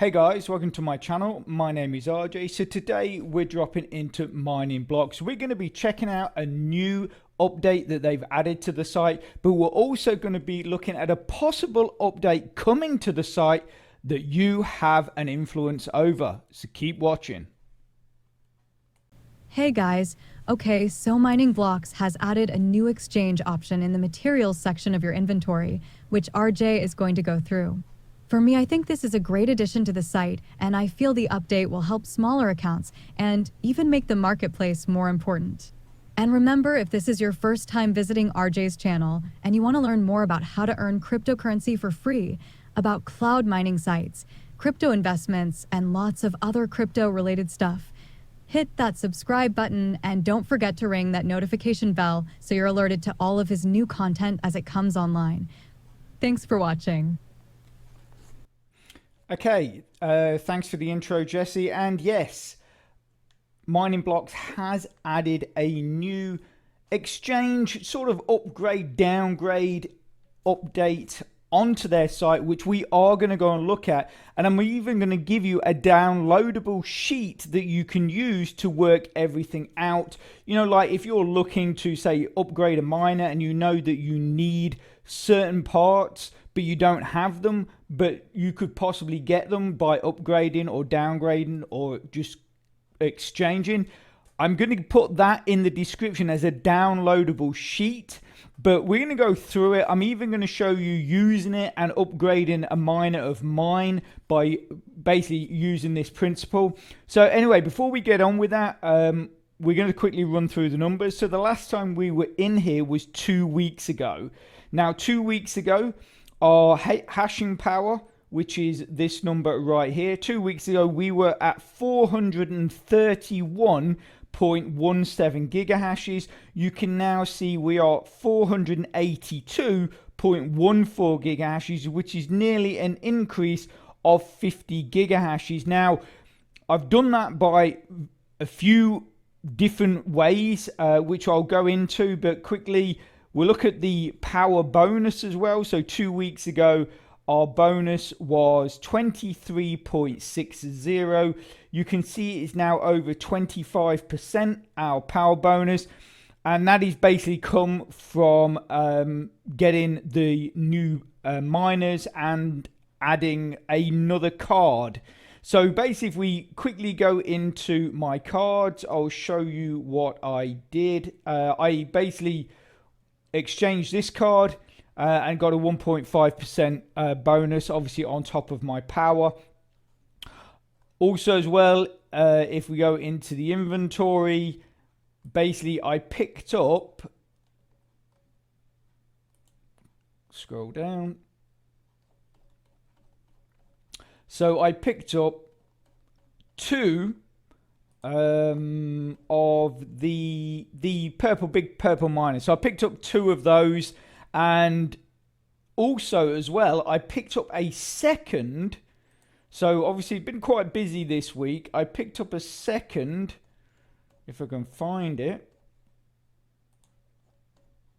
Hey guys, welcome to my channel. My name is RJ. So today we're dropping into Mining Blocks. We're going to be checking out a new update that they've added to the site, but we're also going to be looking at a possible update coming to the site that you have an influence over. So keep watching. Hey guys, okay, so Mining Blocks has added a new exchange option in the materials section of your inventory, which RJ is going to go through. For me, I think this is a great addition to the site, and I feel the update will help smaller accounts and even make the marketplace more important. And remember, if this is your first time visiting RJ's channel and you want to learn more about how to earn cryptocurrency for free, about cloud mining sites, crypto investments, and lots of other crypto-related stuff, hit that subscribe button and don't forget to ring that notification bell so you're alerted to all of his new content as it comes online. Thanks for watching. Okay, thanks for the intro, Jesse. And yes, Mining Blocks has added a new exchange sort of upgrade, downgrade, update onto their site, which we are going to go and look at. And I'm even going to give you a downloadable sheet that you can use to work everything out. You know, like if you're looking to, say, upgrade a miner and you know that you need certain parts, but you don't have them, but you could possibly get them by upgrading or downgrading or just exchanging. I'm going to put that in the description as a downloadable sheet, but we're going to go through it. I'm even going to show you using it and upgrading a miner of mine by basically using this principle. So anyway, before we get on with that, we're going to quickly run through the numbers. So the last time we were in here was 2 weeks ago. Now, 2 weeks ago, our hashing power, which is this number right here. 2 weeks ago, we were at 431.17 gigahashes. You can now see we are 482.14 gigahashes, which is nearly an increase of 50 gigahashes. Now, I've done that by a few different ways, which I'll go into, but quickly, we'll look at the power bonus as well. So 2 weeks ago, our bonus was 23.60. You can see it's now over 25%, our power bonus. And that is basically come from getting the new miners and adding another card. So basically, if we quickly go into my cards, I'll show you what I did. I basically exchanged this card and got a 1.5% bonus, obviously on top of my power. Also as well, if we go into the inventory, basically I picked up, scroll down, so I picked up two of the big purple miners. So I picked up two of those, and also as well I picked up a second. So obviously been quite busy this week. I picked up a second, if I can find it,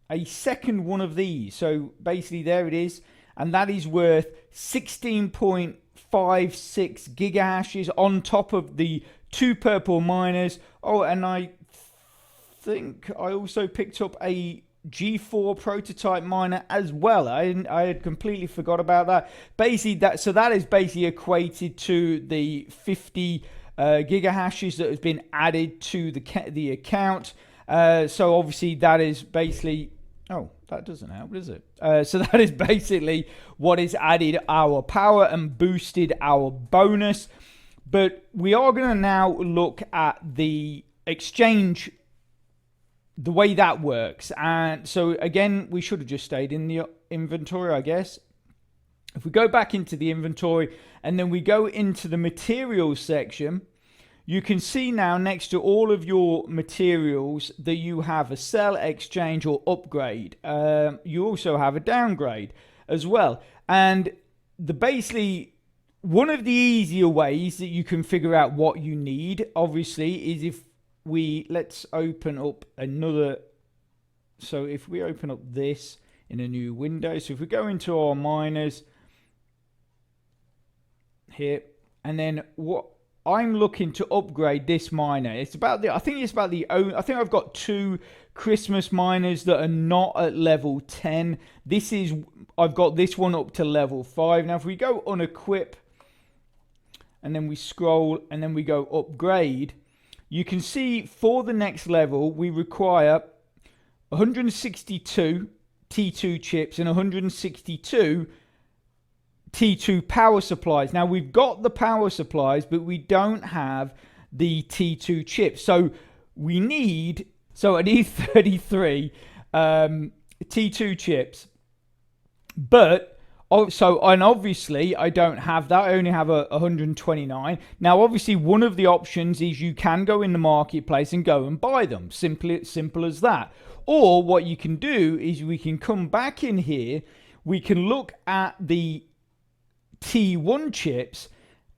a second one of these. So basically there it is, and that is worth 16.56 gigahashes on top of the two purple miners. Oh, and I think I also picked up a G4 prototype miner as well. I had completely forgot about that. Basically, that is basically equated to the 50 gigahashes that has been added to the account. So obviously that is basically, oh, that doesn't help, does it? So that is basically what is added our power and boosted our bonus. But we are going to now look at the exchange, the way that works. And so again, we should have just stayed in the inventory, I guess. If we go back into the inventory and then we go into the materials section, you can see now next to all of your materials that you have a sell, exchange, or upgrade. You also have a downgrade as well. And basically, one of the easier ways that you can figure out what you need, obviously, is if let's open up another. So if we open up this in a new window, so if we go into our miners here, And then what I'm looking to upgrade this miner. I think I've got 2 Christmas miners that are not at level 10. I've got this one up to level 5. Now if we go unequip and then we scroll and then we go upgrade, you can see for the next level we require 162 T2 chips and 162 T2 power supplies. Now we've got the power supplies, but we don't have the T2 chips. So I need 33 T2 chips. But and obviously I don't have that. I only have 129. Now obviously one of the options is you can go in the marketplace and go and buy them. Simple as that. Or what you can do is we can come back in here. We can look at the T1 chips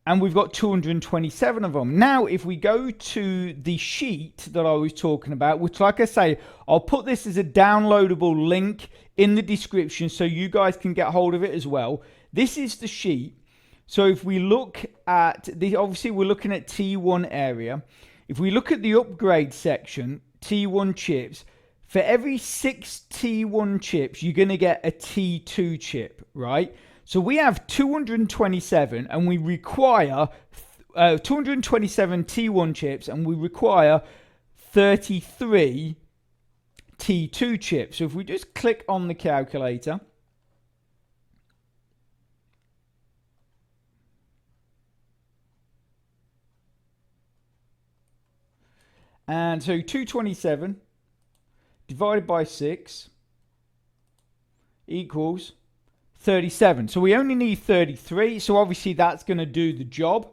and we've got 227 of them. Now if we go to the sheet that I was talking about, which like I say, I'll put this as a downloadable link in the description so you guys can get hold of it as well. This is the sheet. So if we look at the, obviously we're looking at T1 area. If we look at the upgrade section, T1 chips, for every 6 T1 chips, you're going to get a T2 chip, right? So we have 227 and we require 227 T1 chips and we require 33 T2 chips. So if we just click on the calculator, and so 227 divided by 6 equals 37. So we only need 33. So obviously that's going to do the job.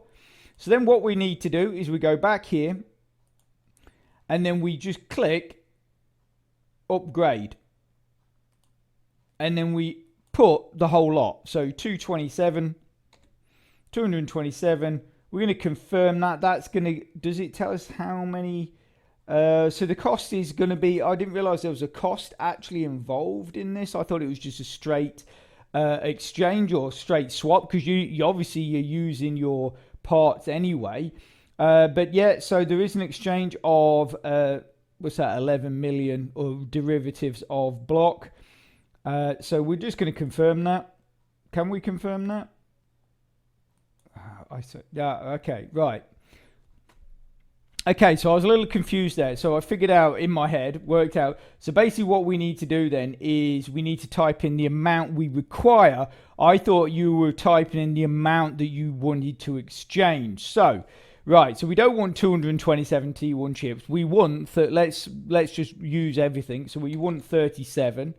So then what we need to do is we go back here and then we just click upgrade. And then we put the whole lot. So 227, 227. We're going to confirm that. That's going to, does it tell us how many? So the cost is going to be, I didn't realize there was a cost actually involved in this. I thought it was just a straight exchange or straight swap, because you obviously you're using your parts anyway. But yeah, so there is an exchange of what's that, 11 million of derivatives of block. So we're just going to confirm that. Can we confirm that? I said, yeah, okay, right. Okay, so I was a little confused there. So I figured out in my head, worked out. So basically what we need to do then is we need to type in the amount we require. I thought you were typing in the amount that you wanted to exchange. So, right, so we don't want 227 T1 chips. We want, let's just use everything. So we want 37.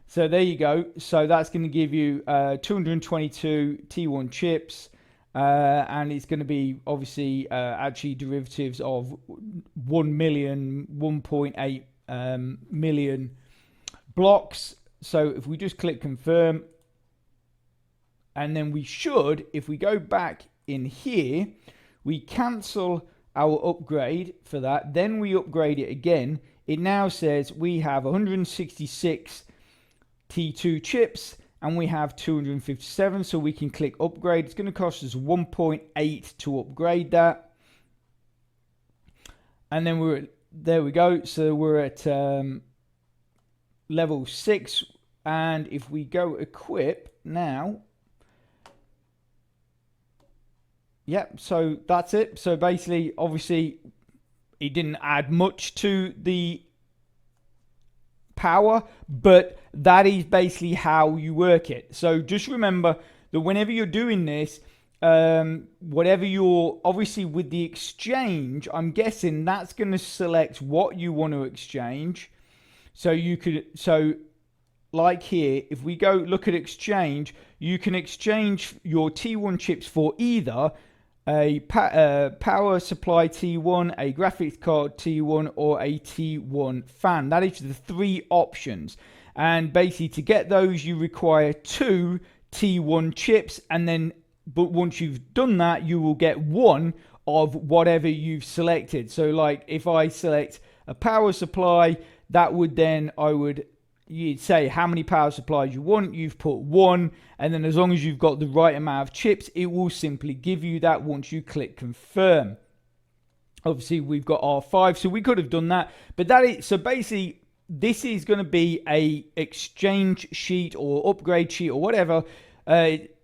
So there you go. So that's going to give you 222 T1 chips. And it's going to be obviously actually derivatives of 1 million, 1.8 million blocks. So if we just click confirm, and then we should, if we go back in here, we cancel our upgrade for that, then we upgrade it again. It now says we have 166 T2 chips and we have 257, so we can click upgrade. It's going to cost us 1.8 to upgrade that. And then there we go. So we're at level 6. And if we go equip now, yep, so that's it. So basically, obviously, it didn't add much to the power, but that is basically how you work it. So just remember that whenever you're doing this, whatever you're, obviously with the exchange, I'm guessing that's going to select what you want to exchange. So you could, so like here, if we go look at exchange, you can exchange your T1 chips for either a power supply T1, a graphics card T1, or a T1 fan. That is the 3 options. And basically to get those, you require 2 T1 chips. And then, but once you've done that, you will get 1 of whatever you've selected. So like if I select a power supply, that would then, I would you'd say how many power supplies you want. You've put one, and then as long as you've got the right amount of chips, it will simply give you that once you click confirm. Obviously, we've got R5, so we could have done that, but that is, so basically, this is going to be a exchange sheet or upgrade sheet or whatever,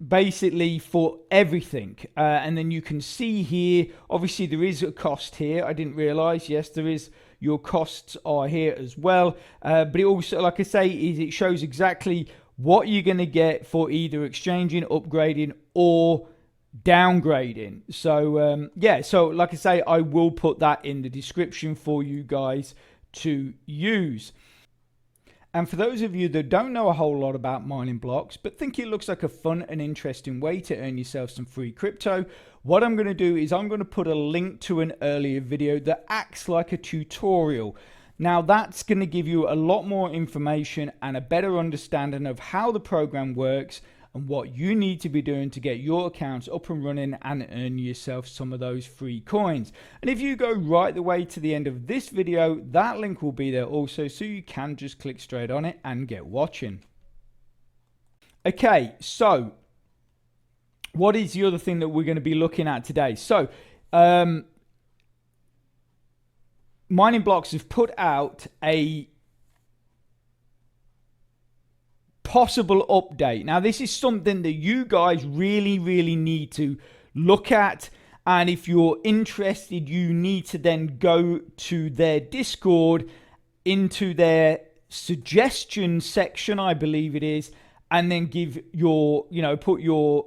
basically for everything. And then you can see here, obviously there is a cost here. I didn't realize. Yes, there is. Your costs are here as well. But it also, like I say, it shows exactly what you're going to get for either exchanging, upgrading, or downgrading. So yeah, so like I say, I will put that in the description for you guys to use. And for those of you that don't know a whole lot about mining blocks but think it looks like a fun and interesting way to earn yourself some free crypto, what I'm going to do is I'm going to put a link to an earlier video that acts like a tutorial. Now that's going to give you a lot more information and a better understanding of how the program works and what you need to be doing to get your accounts up and running and earn yourself some of those free coins. And if you go right the way to the end of this video, that link will be there also, so you can just click straight on it and get watching. Okay, so what is the other thing that we're going to be looking at today? So Mining Blocks have put out a possible update. Now this is something that you guys really need to look at, and if you're interested, you need to then go to their Discord, into their suggestion section, I believe it is, and then give your, put your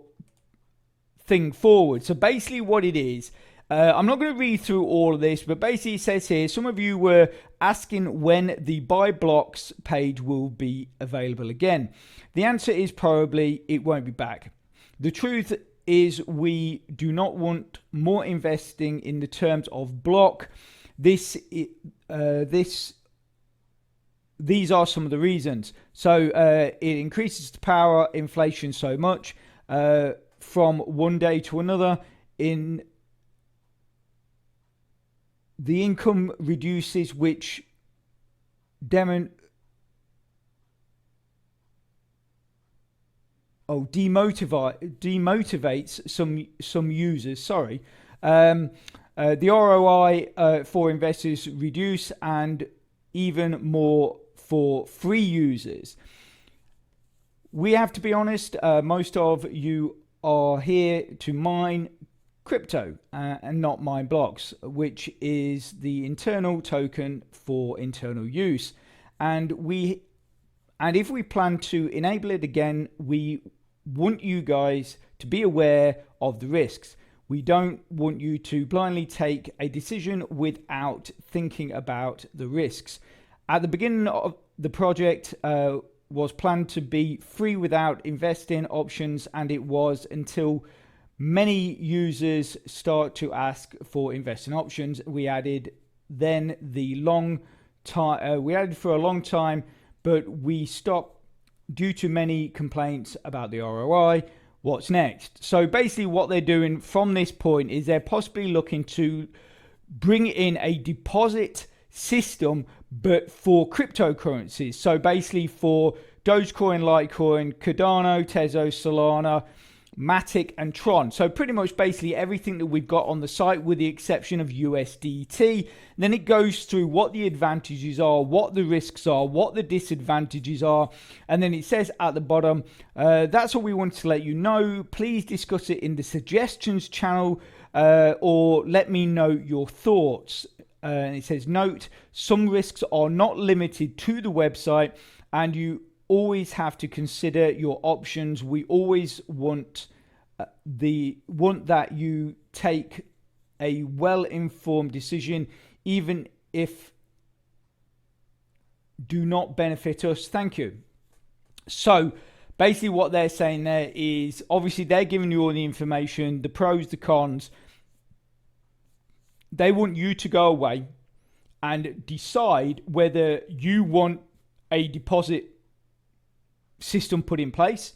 thing forward. So basically what it is, I'm not going to read through all of this, but basically it says here, some of you were asking when the buy blocks page will be available again. The answer is probably it won't be back. The truth is we do not want more investing in the terms of block. These are some of the reasons. So it increases the power inflation so much from one day to another. In the income reduces, which demotivates some users. Sorry, the ROI for investors reduce, and even more for free users. We have to be honest. Most of you are here to mine crypto and not mine blocks, which is the internal token for internal use. And if we plan to enable it again, we want you guys to be aware of the risks. We don't want you to blindly take a decision without thinking about the risks. At the beginning of the project was planned to be free without investing options, and it was until many users start to ask for investing options. We added then we added for a long time, but we stopped due to many complaints about the ROI. What's next? So basically what they're doing from this point is they're possibly looking to bring in a deposit system, but for cryptocurrencies. So basically for Dogecoin, Litecoin, Cardano, Tezos, Solana, Matic, and Tron. So pretty much basically everything that we've got on the site, with the exception of USDT. Then it goes through what the advantages are, what the risks are, what the disadvantages are, and then it says at the bottom, that's what we wanted to let you know. Please discuss it in the suggestions channel, or let me know your thoughts. And it says, note, some risks are not limited to the website, and you always have to consider your options. We always want that you take a well-informed decision, even if do not benefit us. Thank you. So basically what they're saying there is, obviously they're giving you all the information, the pros, the cons. They want you to go away and decide whether you want a deposit system put in place.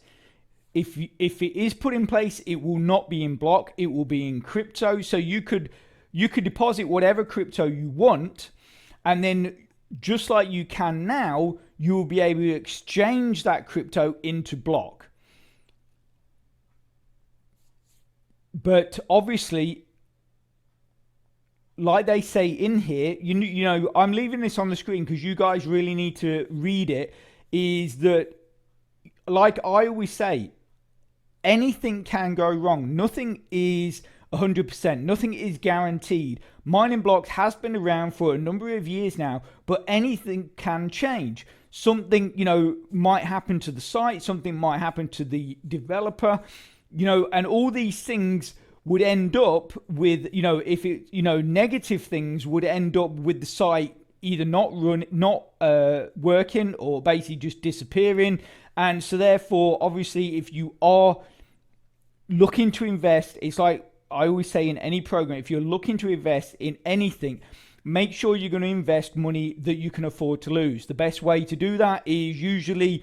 If it is put in place, it will not be in block, it will be in crypto. So you could deposit whatever crypto you want, and then just like you can now, you will be able to exchange that crypto into block. But obviously, like they say in here, you know, I'm leaving this on the screen because you guys really need to read it, is that, like I always say, anything can go wrong. Nothing is 100%. Nothing is guaranteed. Mining blocks has been around for a number of years now, but anything can change. Something, you know, might happen to the site. Something might happen to the developer, you know, and all these things would end up with, you know, if it, you know, negative things would end up with the site either not working or basically just disappearing. And so therefore, obviously, if you are looking to invest, it's like I always say in any program, if you're looking to invest in anything, make sure you're going to invest money that you can afford to lose. The best way to do that is usually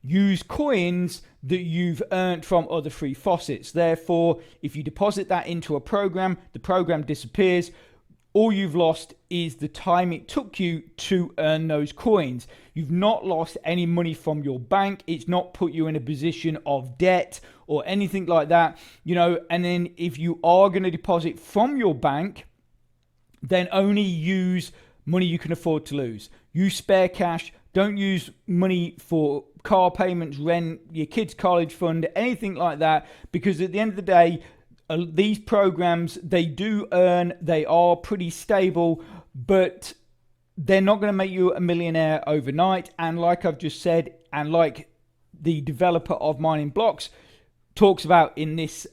use coins that you've earned from other free faucets. Therefore, if you deposit that into a program, the program disappears. All you've lost is the time it took you to earn those coins. You've not lost any money from your bank. It's not put you in a position of debt or anything like that, you know. And then if you are going to deposit from your bank, then only use money you can afford to lose. Use spare cash. Don't use money for car payments, rent, your kids' college fund, anything like that, because at the end of the day, these programs, they do earn, they are pretty stable, but they're not going to make you a millionaire overnight. And like I've just said, and like the developer of Mining Blocks talks about in this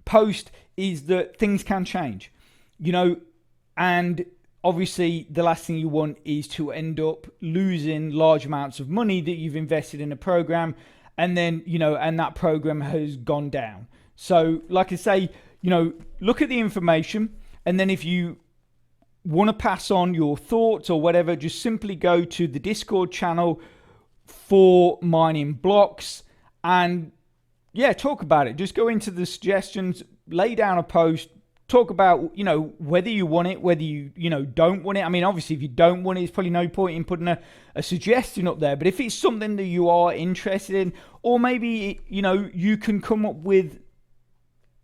post, is that things can change, you know. And obviously the last thing you want is to end up losing large amounts of money that you've invested in a program, and then, you know, and that program has gone down. So like I say, you know, look at the information, and then if you want to pass on your thoughts or whatever, just simply go to the Discord channel for Mining Blocks and yeah, talk about it. Just go into the suggestions, lay down a post, talk about, you know, whether you want it, whether you know, don't want it. I mean, obviously, if you don't want it, there's probably no point in putting a suggestion up there. But if it's something that you are interested in, or maybe, you know, you can come up with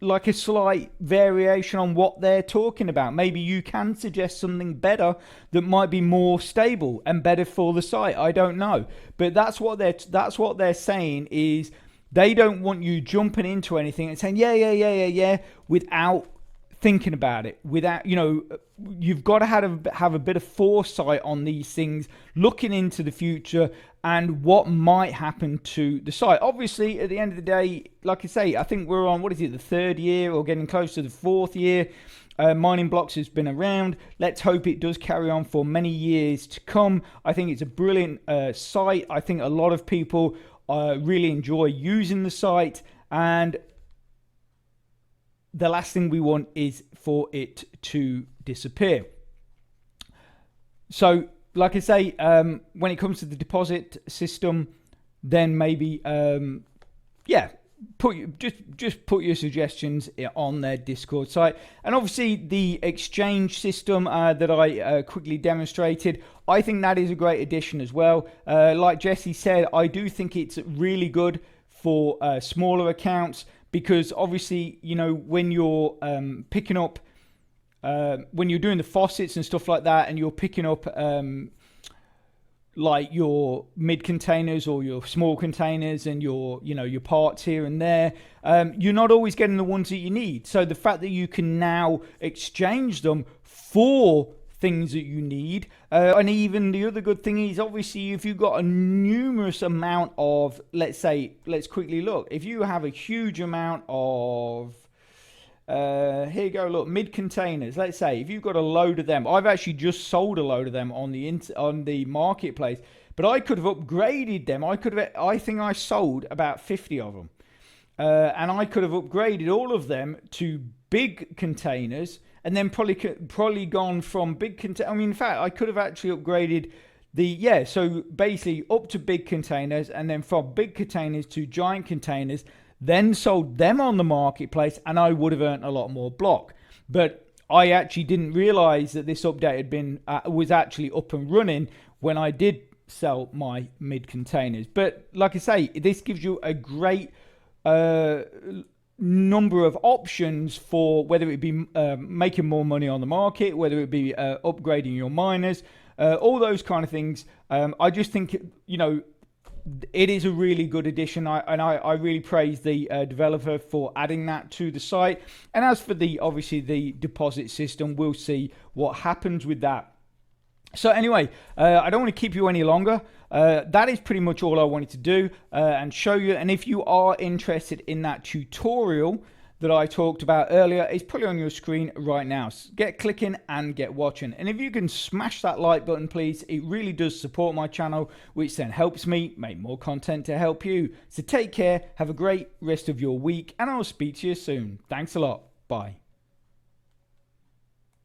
like a slight variation on what they're talking about. Maybe you can suggest something better that might be more stable and better for the site. I don't know. But that's what they're saying, is they don't want you jumping into anything and saying, yeah, without thinking about it, without, you know, you've got to have a bit of foresight on these things, looking into the future and what might happen to the site. Obviously, at the end of the day, like I say, I think we're on, what is it, the third year or getting close to the fourth year. Mining Blocks has been around. Let's hope it does carry on for many years to come. I think it's a brilliant site. I think a lot of people really enjoy using the site, and the last thing we want is for it to disappear. So, like I say, when it comes to the deposit system, then maybe, just put your suggestions on their Discord site. And obviously, the exchange system that I quickly demonstrated, I think that is a great addition as well. Like Jesse said, I do think it's really good for smaller accounts, because obviously, you know, when you're picking up, when you're doing the faucets and stuff like that, and you're picking up like your mid containers or your small containers and your, you know, your parts here and there, you're not always getting the ones that you need. So the fact that you can now exchange them for things that you need, and even the other good thing is, obviously, if you've got a numerous amount of, let's say, let's quickly look, if you have a huge amount of here you go, look, mid containers, let's say, if you've got a load of them, I've actually just sold a load of them on the marketplace, but I could have upgraded them. I think I sold about 50 of them, and I could have upgraded all of them to big containers, and then probably gone from big containers. I mean, in fact, I could have actually upgraded so basically up to big containers, and then from big containers to giant containers, then sold them on the marketplace, and I would have earned a lot more block. But I actually didn't realize that this update had been was actually up and running when I did sell my mid containers. But like I say, this gives you a great number of options for whether it be making more money on the market, whether it be upgrading your miners, all those kind of things. I just think, it is a really good addition, I really praise the developer for adding that to the site. And as for obviously the deposit system, we'll see what happens with that. So anyway, I don't want to keep you any longer. That is pretty much all I wanted to do and show you. And if you are interested in that tutorial that I talked about earlier, it's probably on your screen right now. So get clicking and get watching. And if you can smash that like button, please, it really does support my channel, which then helps me make more content to help you. So take care, have a great rest of your week, and I'll speak to you soon. Thanks a lot. Bye.